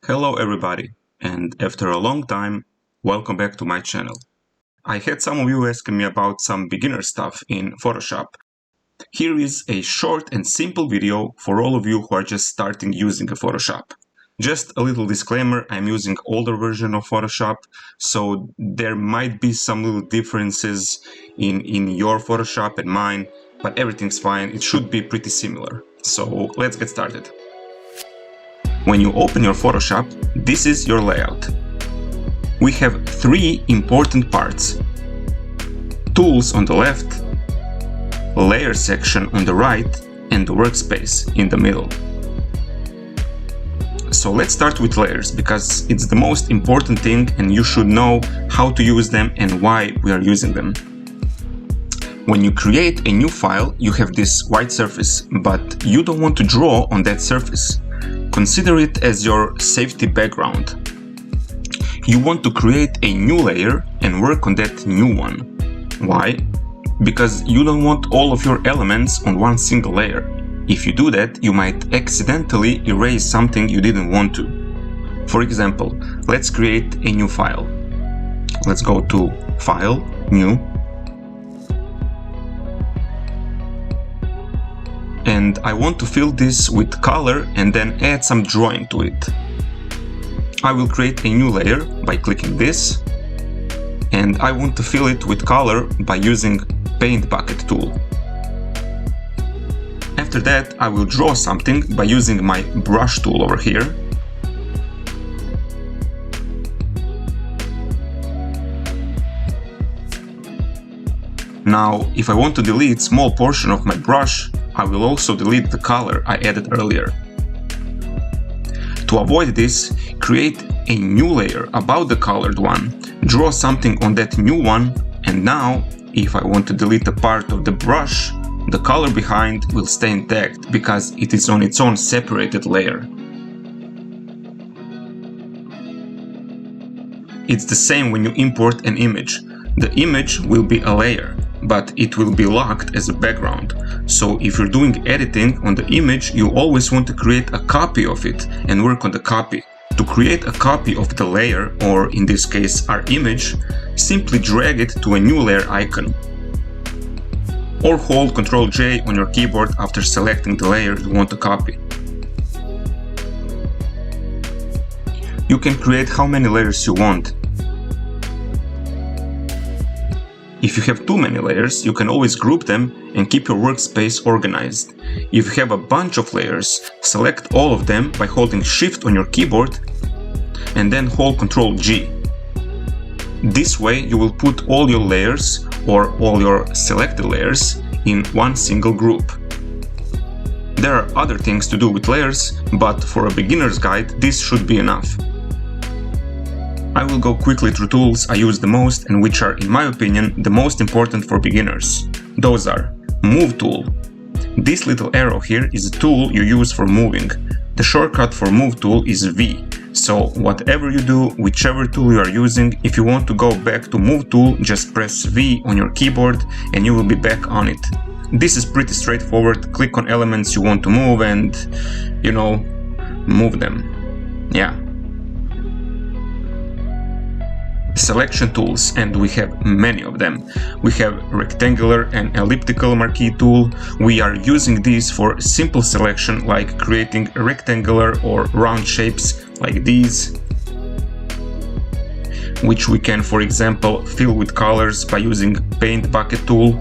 Hello everybody, and after a long time, welcome back to my channel. I had some of you asking me about some beginner stuff in Photoshop. Here is a short and simple video for all of you who are just starting using Photoshop. Just a little disclaimer, I'm using older version of Photoshop, so there might be some little differences in your Photoshop and mine, but everything's fine, it should be pretty similar. So let's get started. When you open your Photoshop, this is your layout. We have three important parts: Tools on the left, Layer section on the right, and the Workspace in the middle. So let's start with layers, because it's the most important thing and you should know how to use them and why we are using them. When you create a new file, you have this white surface, but you don't want to draw on that surface. Consider it as your safety background. You want to create a new layer and work on that new one. Why? Because you don't want all of your elements on one single layer. If you do that, you might accidentally erase something you didn't want to. For example, let's create a new file. Let's go to File, New. And I want to fill this with color and then add some drawing to it. I will create a new layer by clicking this, and I want to fill it with color by using Paint Bucket tool. After that, I will draw something by using my brush tool over here. Now, if I want to delete small portion of my brush, I will also delete the color I added earlier. To avoid this, create a new layer above the colored one, draw something on that new one, and now, if I want to delete a part of the brush, the color behind will stay intact because it is on its own separated layer. It's the same when you import an image. The image will be a layer, but it will be locked as a background. So if you're doing editing on the image, you always want to create a copy of it and work on the copy. To create a copy of the layer, or in this case our image, simply drag it to a new layer icon. Or hold Ctrl+J on your keyboard after selecting the layer you want to copy. You can create how many layers you want. If you have too many layers, you can always group them and keep your workspace organized. If you have a bunch of layers, select all of them by holding Shift on your keyboard and then hold Ctrl+G. This way you will put all your layers or all your selected layers in one single group. There are other things to do with layers, but for a beginner's guide this should be enough. I will go quickly through tools I use the most and which are, in my opinion, the most important for beginners. Those are Move tool. This little arrow here is a tool you use for moving. The shortcut for Move tool is V. So whatever you do, whichever tool you are using, if you want to go back to Move tool, just press V on your keyboard and you will be back on it. This is pretty straightforward. Click on elements you want to move and, move them. Yeah. Selection tools, and we have many of them. We have rectangular and elliptical marquee tool. We are using these for simple selection, like creating rectangular or round shapes like these, which we can, for example, fill with colors by using Paint Bucket tool.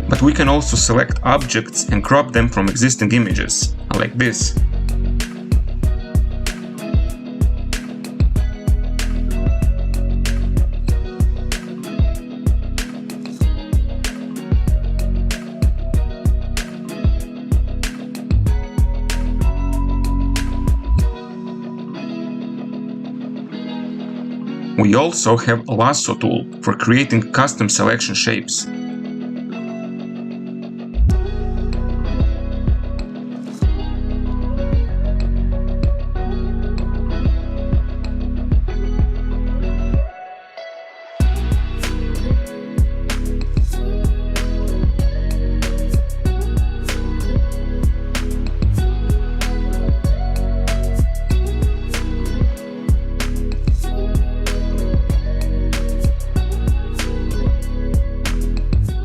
But we can also select objects and crop them from existing images, like this. We also have a lasso tool for creating custom selection shapes.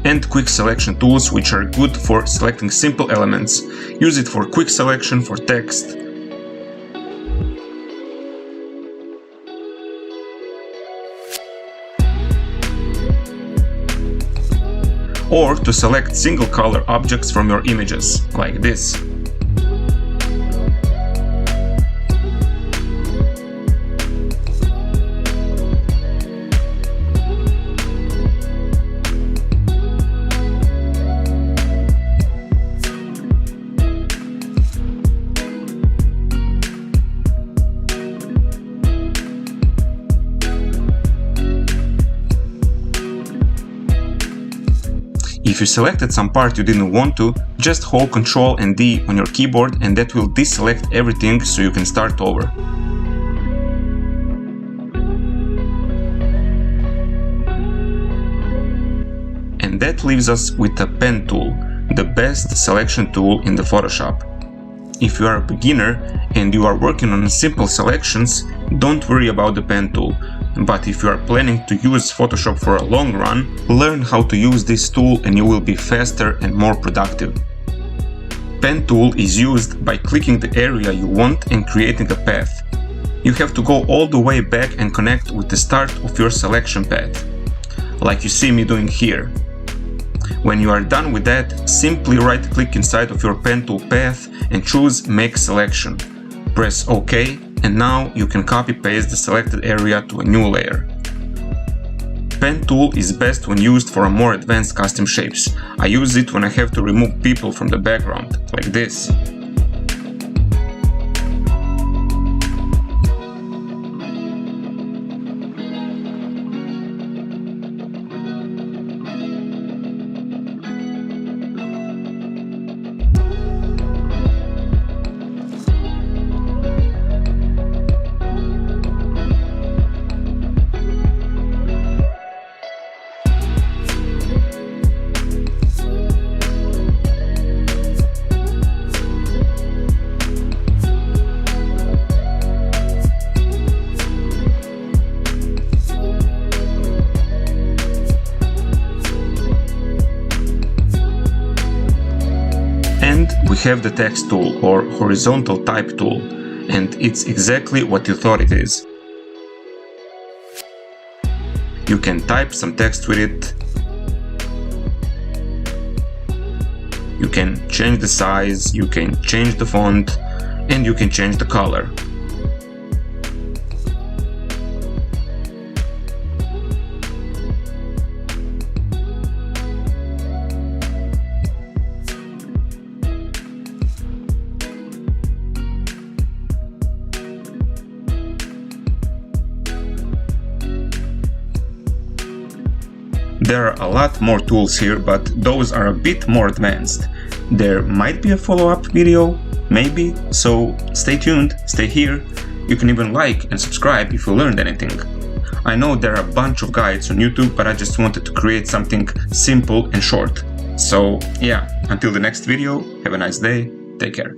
and quick selection tools, which are good for selecting simple elements. Use it for quick selection for text, or to select single color objects from your images, like this. If you selected some part you didn't want to, just hold Ctrl and D on your keyboard and that will deselect everything so you can start over. And that leaves us with the pen tool, the best selection tool in the Photoshop. If you are a beginner and you are working on simple selections, don't worry about the pen tool. But if you are planning to use Photoshop for a long run, learn how to use this tool and you will be faster and more productive. Pen tool is used by clicking the area you want and creating a path. You have to go all the way back and connect with the start of your selection path, like you see me doing here. When you are done with that, simply right-click inside of your pen tool path and choose Make Selection. Press OK, and now you can copy-paste the selected area to a new layer. Pen tool is best when used for a more advanced custom shapes. I use it when I have to remove people from the background, like this. We have the text tool or horizontal type tool, and it's exactly what you thought it is. You can type some text with it. You can change the size, you can change the font, and you can change the color. There are a lot more tools here, but those are a bit more advanced. There might be a follow-up video, maybe, so stay tuned, stay here. You can even like and subscribe if you learned anything. I know there are a bunch of guides on YouTube, but I just wanted to create something simple and short. So yeah, until the next video, have a nice day, take care.